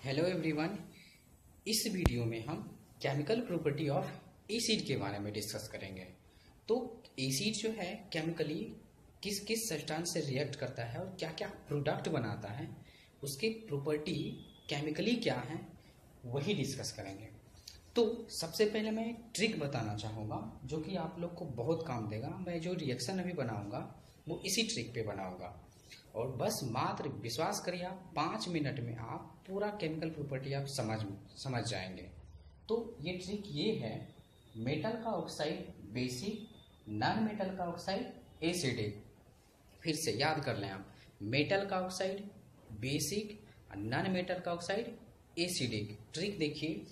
Hello everyone. इस video में हम केमिकल प्रॉपर्टी ऑफ एसिड के बारे में डिस्कस करेंगे। तो एसिड जो है केमिकली किस किस सब्सटेंस से रिएक्ट करता है और क्या क्या प्रोडक्ट बनाता है, उसकी प्रॉपर्टी केमिकली क्या है, वही डिस्कस करेंगे। तो सबसे पहले मैं एक ट्रिक बताना चाहूँगा जो कि आप लोग को बहुत काम देगा। मैं जो रिएक्शन अभी बनाऊँगा वो इसी ट्रिक पे बनाऊँगा और बस मात्र विश्वास करिए, आप 5 मिनट में आप पूरा केमिकल प्रॉपर्टी आप समझ जाएंगे। तो ये ट्रिक ये है, मेटल का ऑक्साइड बेसिक, नॉन मेटल का ऑक्साइड एसिडिक। फिर से याद कर लें आप, मेटल का ऑक्साइड बेसिक, नॉन मेटल का ऑक्साइड एसिडिक। ट्रिक देखिए,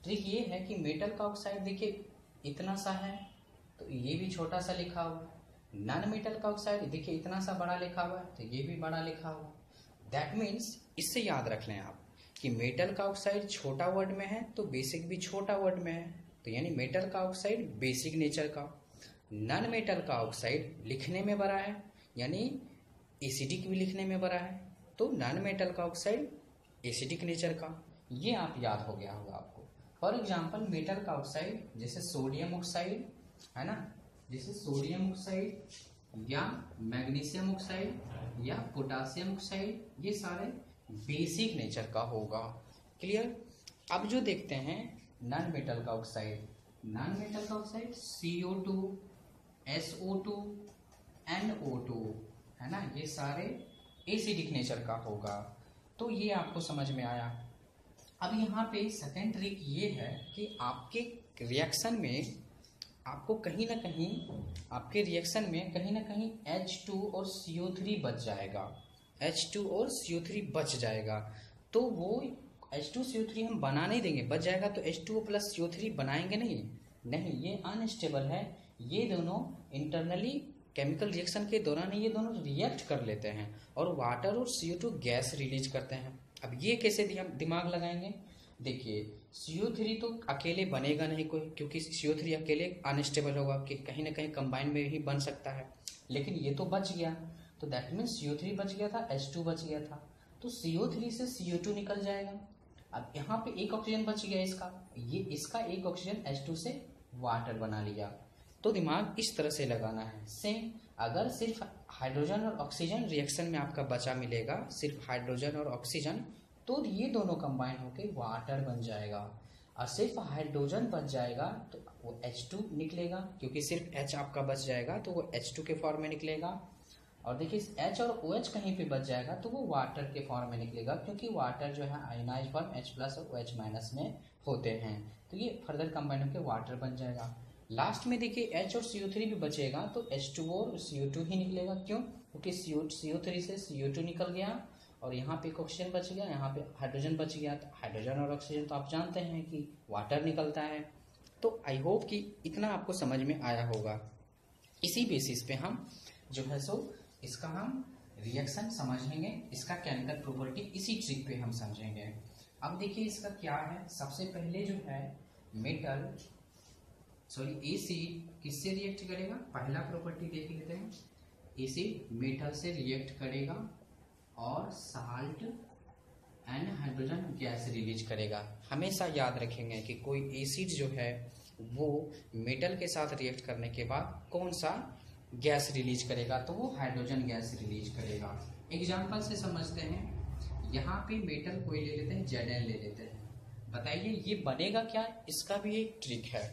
ट्रिक ये है कि मेटल का ऑक्साइड देखिए इतना सा है तो ये भी छोटा सा लिखा हुआ है। नॉन मेटल का ऑक्साइड देखिए इतना सा बड़ा लिखा हुआ है तो ये भी बड़ा लिखा हुआ है। दैट मीन्स इससे याद रख लें आप कि मेटल का ऑक्साइड छोटा वर्ड में है तो बेसिक भी छोटा वर्ड में है, तो यानी मेटल का ऑक्साइड बेसिक नेचर का। नॉन मेटल का ऑक्साइड लिखने में बड़ा है यानी एसिडिक भी लिखने में बड़ा है, तो नॉन मेटल का ऑक्साइड एसिडिक नेचर का। ये आप याद हो गया होगा आपको। फॉर एग्जाम्पल मेटल का ऑक्साइड जैसे सोडियम ऑक्साइड है ना, जैसे सोडियम ऑक्साइड या मैग्नीशियम ऑक्साइड या पोटासियम ऑक्साइड, ये सारे बेसिक नेचर का होगा। क्लियर। अब जो देखते हैं नॉन मेटल का ऑक्साइड, नॉन मेटल का ऑक्साइड CO2, SO2, NO2 है ना, ये सारे एसिडिक नेचर का होगा। तो ये आपको समझ में आया। अब यहाँ पे सेकेंड ट्रिक ये है कि आपके रिएक्शन में आपको कहीं ना कहीं, आपके रिएक्शन में कहीं ना कहीं H2 और CO3 बच जाएगा। H2 और CO3 बच जाएगा तो वो H2 CO3 हम बना नहीं देंगे, बच जाएगा तो H2O प्लस CO3 बनाएंगे नहीं, ये अनस्टेबल है। ये दोनों इंटरनली केमिकल रिएक्शन के दौरान ये दोनों रिएक्ट कर लेते हैं और वाटर और CO2 गैस रिलीज करते हैं। अब ये कैसे दिमाग लगाएंगे, देखिए CO3 तो अकेले बनेगा नहीं कोई, क्योंकि CO3 अकेले अनस्टेबल होगा कि कहीं ना कहीं कंबाइन में ही बन सकता है, लेकिन ये तो बच गया तो दैट मीन्स CO3 बच गया था, H2 बच गया था, तो CO3 से CO2 निकल जाएगा। अब यहाँ पे एक ऑक्सीजन बच गया इसका, ये इसका एक ऑक्सीजन H2 से वाटर बना लिया। तो दिमाग इस तरह से लगाना है। सेम अगर सिर्फ हाइड्रोजन और ऑक्सीजन रिएक्शन में आपका बचा मिलेगा, सिर्फ हाइड्रोजन और ऑक्सीजन, तो ये दोनों कंबाइन होकर वाटर बन जाएगा। और सिर्फ हाइड्रोजन बच जाएगा तो वो H2 निकलेगा, क्योंकि सिर्फ H आपका बच जाएगा तो वो H2 के फॉर्म में निकलेगा। और देखिए H और OH कहीं पे बच जाएगा तो वो वाटर के फॉर्म में निकलेगा, क्योंकि वाटर जो है आयनाइज फॉर्म H प्लस और OH माइनस में होते हैं, तो ये फर्दर कंबाइन होकर वाटर बन जाएगा। लास्ट में देखिए H और CO3 भी बचेगा तो H2O और CO2 ही निकलेगा। क्यों? क्योंकि CO3 से CO2 निकल गया और यहाँ पे ऑक्सीजन बच गया, यहाँ पे हाइड्रोजन बच गया, तो हाइड्रोजन और ऑक्सीजन तो आप जानते हैं कि वाटर निकलता है। तो आई होप कि इतना आपको समझ में आया होगा। इसी बेसिस पे हम जो है सो इसका हम रिएक्शन समझेंगे, इसका केमिकल प्रॉपर्टी इसी ट्रिक पे हम समझेंगे। अब देखिए इसका क्या है, सबसे पहले जो है मेटल एसिड किससे रिएक्ट करेगा, पहला प्रॉपर्टी देख लेते हैं। एसिड मेटल से रिएक्ट करेगा और salt and hydrogen gas release करेगा। हमेशा याद रखेंगे कि कोई एसिड जो है वो मेटल के साथ रिएक्ट करने के बाद कौन सा गैस रिलीज करेगा, तो वो हाइड्रोजन गैस रिलीज करेगा। एग्जाम्पल से समझते हैं, यहाँ पे मेटल कोई ले लेते हैं, Zn ले लेते हैं। बताइए ये बनेगा क्या, इसका भी एक ट्रिक है।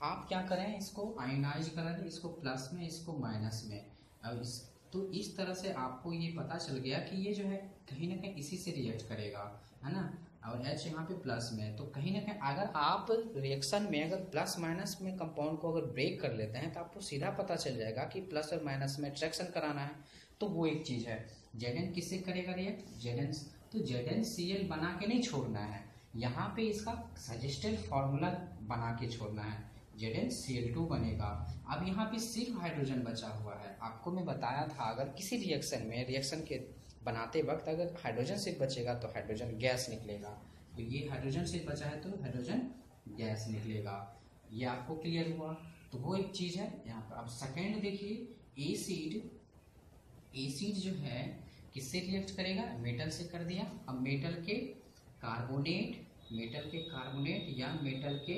आप क्या करें, इसको आयनाइज करा दें, इसको प्लस में इसको माइनस में। अब तो इस तरह से आपको ये पता चल गया कि ये जो है कहीं ना कहीं इसी से रिएक्ट करेगा, है ना। और H यहाँ पे प्लस में, तो कहीं ना कहीं अगर आप रिएक्शन में अगर प्लस माइनस में कंपाउंड को अगर ब्रेक कर लेते हैं तो आपको सीधा पता चल जाएगा कि प्लस और माइनस में अट्रैक्शन कराना है, तो वो एक चीज़ है। Zn किससे करेगा रिएक्ट, Zn, तो ZnCl बना के नहीं छोड़ना है, यहाँ पे इसका सजेस्टेड फॉर्मूला बना के छोड़ना है, ZnCl2 बनेगा। अब यहाँ पे सिर्फ हाइड्रोजन बचा हुआ है। आपको मैं बताया था अगर किसी रिएक्शन में, रिएक्शन के बनाते वक्त अगर हाइड्रोजन से बचेगा तो हाइड्रोजन गैस निकलेगा, तो ये हाइड्रोजन से बचा है तो हाइड्रोजन गैस निकलेगा। ये आपको क्लियर हुआ, तो वो एक चीज है यहाँ पर। अब सेकेंड देखिए, एसिड जो है किससे रिएक्ट करेगा, मेटल से कर दिया। अब मेटल के कार्बोनेट, मेटल के कार्बोनेट या मेटल के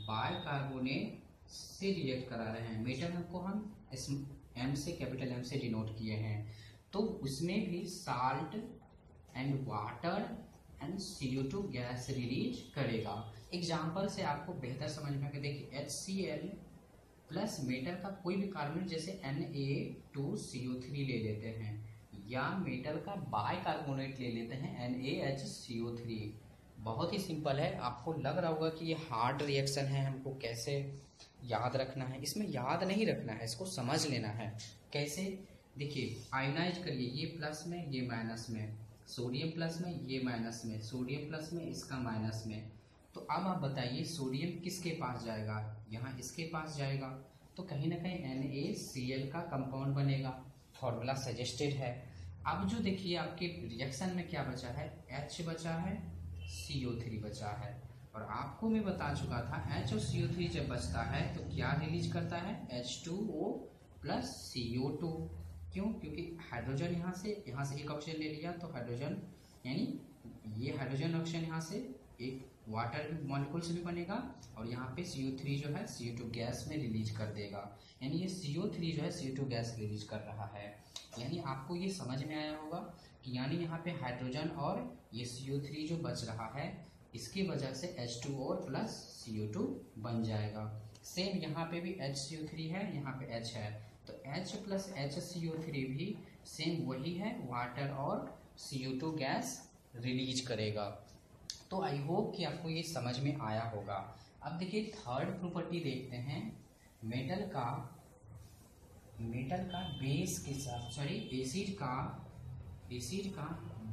बाइकार्बोनेट से रिएक्ट करा रहे हैं। मेटल को हम एम से, कैपिटल एम से डिनोट किए हैं, तो उसमें भी salt and water and CO2 gas release करेगा। एग्जाम्पल से आपको बेहतर समझ में आएगा। देखिए HCl प्लस मेटल का कोई भी कार्बोनेट जैसे Na2CO3 ले लेते हैं, या मेटल का बाइकार्बोनेट ले लेते हैं NaHCO3। बहुत ही सिंपल है। आपको लग रहा होगा कि ये हार्ड रिएक्शन है, हमको कैसे याद रखना है। इसमें याद नहीं रखना है, इसको समझ लेना है। कैसे? देखिए, आयोनाइज करिए, ये प्लस में ये माइनस में, सोडियम प्लस में ये माइनस में, सोडियम प्लस में इसका माइनस में। तो अब आप बताइए सोडियम किसके पास जाएगा? यहाँ इसके पास जाएगा, तो कहीं ना कहीं NaCl का कंपाउंड बनेगा। फॉर्मूला सजेस्टेड है। अब जो देखिए आपके रिएक्शन में क्या बचा है, H बचा है, CO3 बचा है। और आपको मैं बता चुका था H और CO3 जब बचता है तो क्या रिलीज करता है? H2O plus CO2। क्यों? क्योंकि हाइड्रोजन यहाँ से एक ऑक्सीजन ले लिया, तो हाइड्रोजन यानी ये हाइड्रोजन ऑक्सीजन यहाँ से एक वाटर मॉलिक्यूल से भी बनेगा, और यहाँ पे CO3 जो है CO2 गैस में रिलीज कर देगा। यानी ये CO3 जो है CO2 गैस रिलीज कर रहा है। यानी आपको ये समझ में आया होगा कि यानी यहाँ पे हाइड्रोजन और ये CO3 जो बच रहा है, इसकी वजह से H2O प्लस CO2 बन जाएगा। सेम यहाँ पे भी HCO3 है, यहाँ पे H है, तो H प्लस HCO3 भी सेम वही है, वाटर और CO2 गैस रिलीज करेगा। तो आई होप कि आपको ये समझ में आया होगा। अब देखिए थर्ड प्रॉपर्टी देखते हैं। मेटल का बेस के साथ, सॉरी एसिड का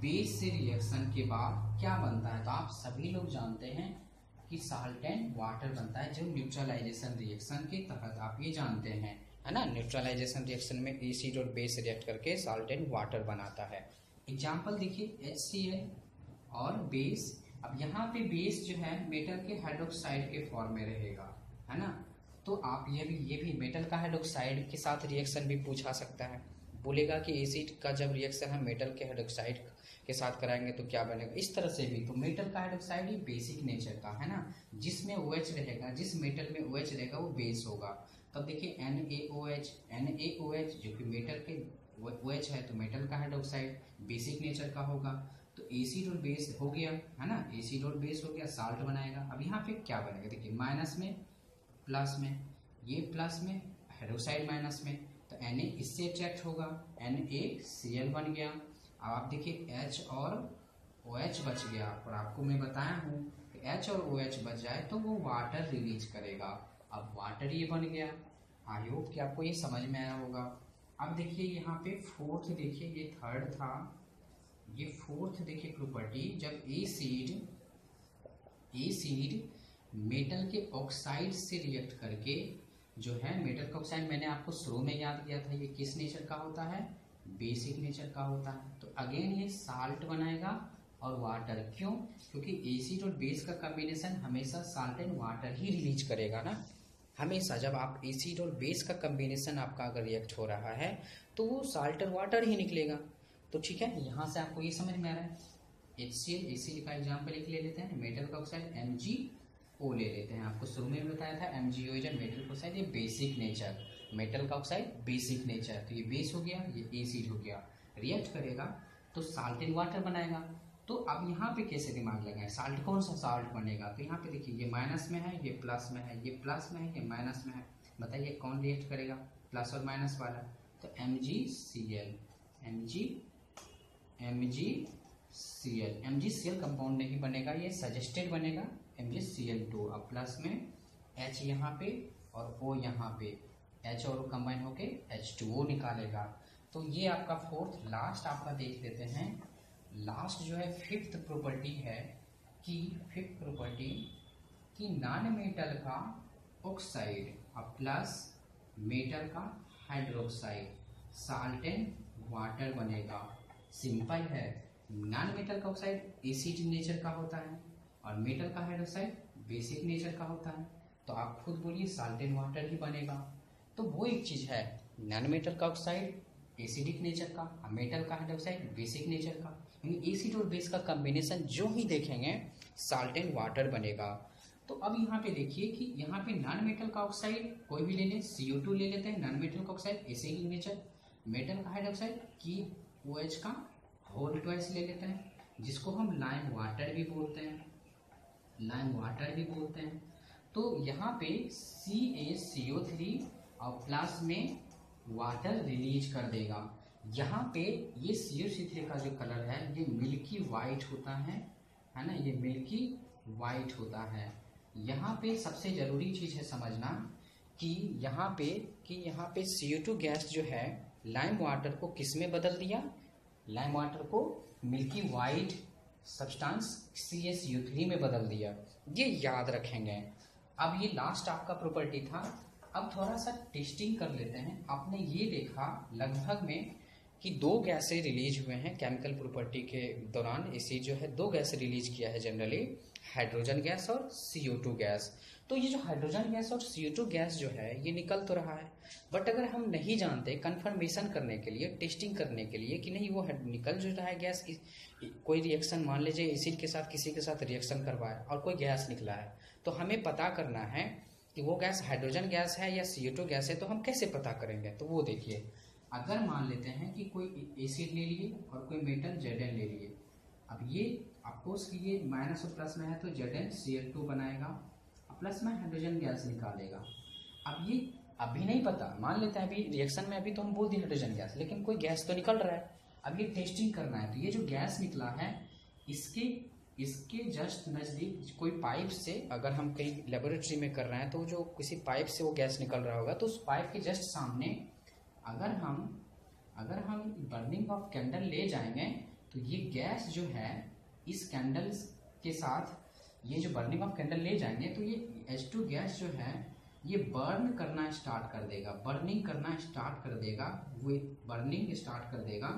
बेस से रिएक्शन के बाद क्या बनता है? तो आप सभी लोग जानते हैं कि साल्ट एंड वाटर बनता है, जो न्यूट्रलाइजेशन रिएक्शन के तहत आप ये जानते हैं, है ना। न्यूट्रलाइजेशन रिएक्शन में एसिड और बेस रिएक्ट करके साल्ट एंड वाटर बनाता है। एग्जाम्पल देखिए HCl और बेस। अब यहाँ पे बेस जो है मेटल के हाइड्रोक्साइड के फॉर्म में रहेगा, है ना। तो आप ये भी मेटल का हाइड्रोक्साइड के साथ रिएक्शन भी पूछा सकता है। बोलेगा कि एसिड का जब रिएक्शन हम मेटल के हाइड्रोक्साइड के साथ कराएंगे तो क्या बनेगा, इस तरह से भी। तो मेटल का हाइड्रोक्साइड ही बेसिक नेचर का है ना, जिसमें OH रहेगा, जिस मेटल में OH रहेगा वो बेस होगा। तब देखिए NaOH जो कि मेटल के OH है, तो मेटल का हाइड्रोक्साइड बेसिक नेचर का होगा। तो एसिड और बेस हो गया, है ना, एसिड और बेस हो गया, साल्ट बनाएगा। अब यहाँ पे क्या बनेगा? देखिए माइनस में प्लस में, ये प्लस में, हाइड्रोक्साइड माइनस में, तो Na इससे अट्रैक्ट होगा, NaCl बन गया। अब आप देखिए H और OH बच गया, और आपको मैं बताया हूँ कि H और OH बच जाए तो वो वाटर रिलीज करेगा। अब वाटर ये बन गया। आई होप कि आपको ये समझ में आया होगा। अब देखिए यहाँ पे फोर्थ, देखिए ये थर्ड था, ये फोर्थ देखिए प्रॉपर्टी, जब एसिड मेटल के ऑक्साइड से रिएक्ट करके जो है, मेटल का ऑक्साइड मैंने आपको शुरू में याद किया था, ये किस नेचर का होता है? बेसिक नेचर का होता है। तो अगेन ये साल्ट बनाएगा और वाटर। क्यों? क्योंकि एसिड और बेस का कॉम्बिनेशन हमेशा salt and water he release करेगा ना। हमेशा जब आप एसिड और बेस का कॉम्बिनेशन आपका अगर रिएक्ट हो रहा है तो वो साल्ट और वाटर ही निकलेगा। तो ठीक है, यहाँ से आपको ये समझ में आ रहा है। HCl, एसिड का एग्जाम्पल एक ले लेते हैं, मेटल का ऑक्साइड MgO ले लेते हैं। आपको शुरू में बताया था MgO इज मेटल ऑक्साइड, ये बेसिक नेचर, मेटल का ऑक्साइड बेसिक नेचर। तो ये बेस हो गया, ये एसिड हो गया, रिएक्ट करेगा तो साल्ट एंड वाटर बनाएगा। तो अब यहाँ पे कैसे दिमाग लगाएं, साल्ट कौन सा साल्ट बनेगा? तो यहाँ पे देखिए ये माइनस में है, ये प्लस में है, ये प्लस में है, ये माइनस में है। बताइए कौन रिएक्ट करेगा? प्लस और माइनस वाला। तो MgCl कंपाउंड नहीं बनेगा, ये सजेस्टेड बनेगा MgCl2। अब प्लस में H यहाँ पे और O यहाँ पे, H और O कंबाइन होके H2O निकालेगा। तो ये आपका फोर्थ, लास्ट आपका देख लेते हैं। लास्ट जो है फिफ्थ प्रॉपर्टी है कि नॉन मेटल का ऑक्साइड और प्लस मेटल का हाइड्रोक्साइड साल्ट एंड वाटर बनेगा। सिंपल है, नॉन मेटल का ऑक्साइड एसिड नेचर का होता है और मेटल का हाइड्रोक्साइड बेसिक नेचर का होता है। तो आप खुद बोलिए साल्ट एंड वाटर ही बनेगा। तो वो एक चीज है, नॉन मेटल का ऑक्साइड एसिडिक नेचर का, मेटल का हाइड्रोक्साइड बेसिक नेचर का। एसिड और बेस का कॉम्बिनेशन जो ही देखेंगे साल्ट एंड वाटर बनेगा। तो अब यहाँ पे देखिए कि यहाँ पे नॉन मेटल का ऑक्साइड कोई भी ले लें, CO2 ले लेते हैं, नॉन मेटल का ऑक्साइड एसिडिक नेचर, मेटल का हाइड्रोक्साइड की OH का होल ट्वाइस ले लेते हैं, जिसको हम लाइम वाटर भी बोलते हैं, लाइम वाटर भी बोलते हैं। तो यहाँ पे CaCO3 और प्लस में वाटर रिलीज कर देगा। यहाँ पे ये CaCO3 का जो कलर है ये मिल्की वाइट होता है ना, ये मिल्की वाइट होता है। यहाँ पे सबसे ज़रूरी चीज़ है समझना कि यहाँ पे CO2 गैस जो है लाइम वाटर को किस में बदल दिया, लाइम वाटर को मिल्की वाइट सब्सटेंस CaCO3 में बदल दिया। ये याद रखेंगे। अब ये लास्ट आपका प्रॉपर्टी था। अब थोड़ा सा टेस्टिंग कर लेते हैं। आपने ये देखा लगभग में कि दो गैसें रिलीज हुए हैं केमिकल प्रॉपर्टी के दौरान। एसिड जो है दो गैस रिलीज किया है जनरली, हाइड्रोजन गैस और CO2 गैस। तो ये जो हाइड्रोजन गैस और CO2 गैस जो है ये निकल तो रहा है, बट अगर हम नहीं जानते कंफर्मेशन करने के लिए, टेस्टिंग करने के लिए कि नहीं वो निकल जो रहा है गैस, कोई रिएक्शन मान लीजिए एसिड के साथ किसी के साथ रिएक्शन करवाए और कोई गैस निकला है, तो हमें पता करना है कि वो गैस हाइड्रोजन गैस है या CO2 गैस है। तो हम कैसे पता करेंगे? तो वो देखिए, अगर मान लेते हैं कि कोई एसिड ले लिए और कोई मेटल Zn ले लिए। अब ये आपको ये माइनस और प्लस में है तो ZnCl2 बनाएगा, प्लस में हाइड्रोजन गैस निकालेगा। अब ये अभी नहीं पता, मान लेते हैं अभी रिएक्शन में अभी तो हम बोल दिए हाइड्रोजन गैस, लेकिन कोई गैस तो निकल रहा है। अब ये टेस्टिंग करना है, तो ये जो गैस निकला है इसके जस्ट नज़दीक कोई पाइप से, अगर हम कहीं लेबोरेटरी में कर रहे हैं तो जो किसी पाइप से वो गैस निकल रहा होगा, तो उस पाइप के जस्ट सामने अगर हम बर्निंग ऑफ कैंडल ले जाएंगे तो ये गैस जो है इस कैंडल के साथ, ये जो बर्निंग ऑफ कैंडल ले जाएंगे तो ये H2 गैस जो है ये बर्न करना स्टार्ट कर देगा, बर्निंग करना स्टार्ट कर देगा, वो बर्निंग स्टार्ट कर देगा,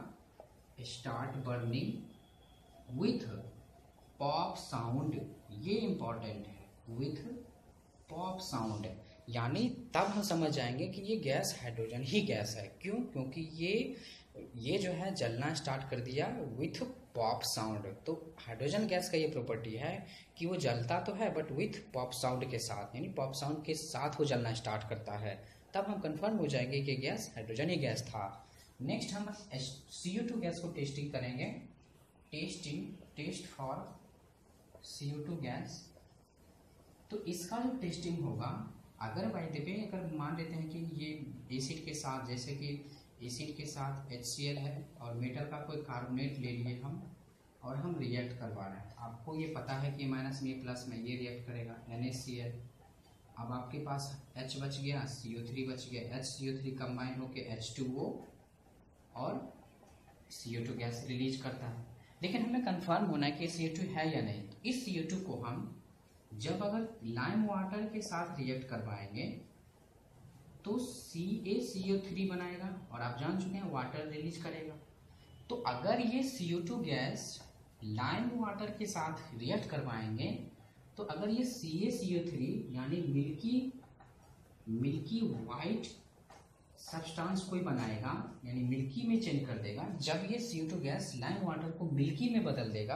start burning with pop sound. ये इंपॉर्टेंट है, विथ पॉप साउंड, यानी तब हम समझ जाएंगे कि ये गैस हाइड्रोजन ही गैस है। क्यों? क्योंकि ये जो है जलना स्टार्ट कर दिया विथ पॉप साउंड। तो हाइड्रोजन गैस का ये प्रॉपर्टी है कि वो जलता तो है बट विथ पॉप साउंड के साथ, यानी पॉप साउंड के साथ वो जलना स्टार्ट करता है। तब हम कंफर्म हो जाएंगे कि गैस हाइड्रोजन ही गैस था। नेक्स्ट हम CO2 गैस को टेस्टिंग करेंगे। Test for CO2 gas. तो इसका जो टेस्टिंग होगा, अगर बाय द वे अगर मान लेते हैं कि ये एसिड के साथ, जैसे कि एसिड के साथ HCl है और मेटल का कोई कार्बोनेट ले लिए हम और हम रिएक्ट करवा रहे हैं, आपको ये पता है कि माइनस में प्लस में ये रिएक्ट करेगा NaCl। अब आपके पास H बच गया, CO3 बच गया, HCO3 कंबाइन होके H2O और CO2 गैस रिलीज करता है। लेकिन हमें कंफर्म होना है कि CO2 है या नहीं। तो इस CO2 को हम जब अगर लाइम वाटर के साथ रिएक्ट करवाएंगे तो CaCO3 बनाएगा और आप जान चुके हैं वाटर रिलीज करेगा। तो अगर ये CO2 गैस लाइम वाटर के साथ रिएक्ट करवाएंगे तो अगर ये CaCO3 यानी मिल्की वाइट सब्सटेंस कोई बनाएगा, यानी मिल्की में चेंज कर देगा। जब ये CO2 गैस लाइम वाटर को मिल्की में बदल देगा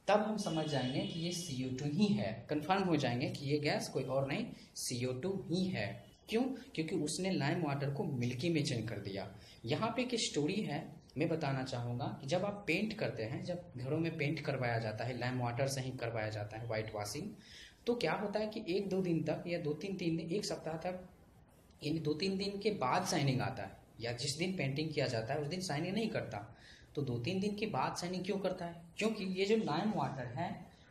तब हम समझ जाएंगे कि ये CO2 ही है, कंफर्म हो जाएंगे कि ये गैस कोई और नहीं CO2 ही है। क्यों? क्योंकि उसने लाइम वाटर को मिल्की में चेंज कर दिया। यहाँ पे एक स्टोरी है, मैं बताना चाहूँगा कि जब आप पेंट करते हैं, जब घरों में पेंट करवाया जाता है लाइम वाटर से ही करवाया जाता है वाइट वॉशिंग, तो क्या होता है कि 1-2 दिन तक या 2-3 दिन, एक सप्ताह तक, यानी 2-3 दिन के बाद शाइनिंग आता है, या जिस दिन पेंटिंग किया जाता है उस दिन शाइनिंग नहीं करता। तो 2-3 दिन के बाद शाइनिंग क्यों करता है? क्योंकि ये जो लाइम वाटर है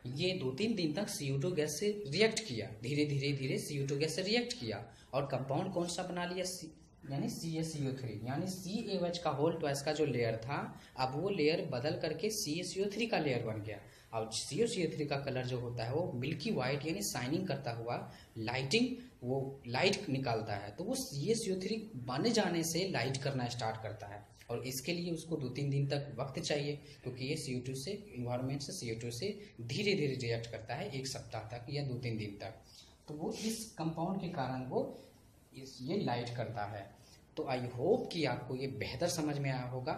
ये 2-3 दिन तक CO2 गैस से रिएक्ट किया, धीरे CO2 गैस से रिएक्ट किया और कंपाउंड कौन सा बना लिया, यानी CaCO3, यानी CaOH का होल ट्वाइस का जो लेयर था अब वो लेयर बदल करके CaCO3 का लेयर बन गया। और CaCO3 का कलर जो होता है वो मिल्की वाइट यानी शाइनिंग करता हुआ वो लाइट निकालता है। तो वो CaCO3 बन जाने से लाइट करना स्टार्ट करता है और इसके लिए उसको 2-3 दिन तक वक्त चाहिए, क्योंकि ये CO2 से, इन्वायरमेंट से CO2 से धीरे रिएक्ट करता है 1 सप्ताह तक या 2-3 दिन तक। तो वो इस कंपाउंड के कारण वो ये लाइट करता है। तो आई होप कि आपको ये बेहतर समझ में आया होगा।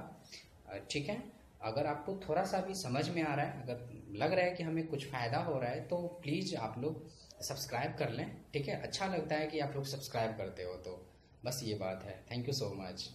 ठीक है, अगर आपको थोड़ा सा भी समझ में आ रहा है, अगर लग रहा है कि हमें कुछ फ़ायदा हो रहा है, तो प्लीज़ आप लोग सब्सक्राइब कर लें। ठीक है, अच्छा लगता है कि आप लोग सब्सक्राइब करते हो, तो बस ये बात है। Thank you so much.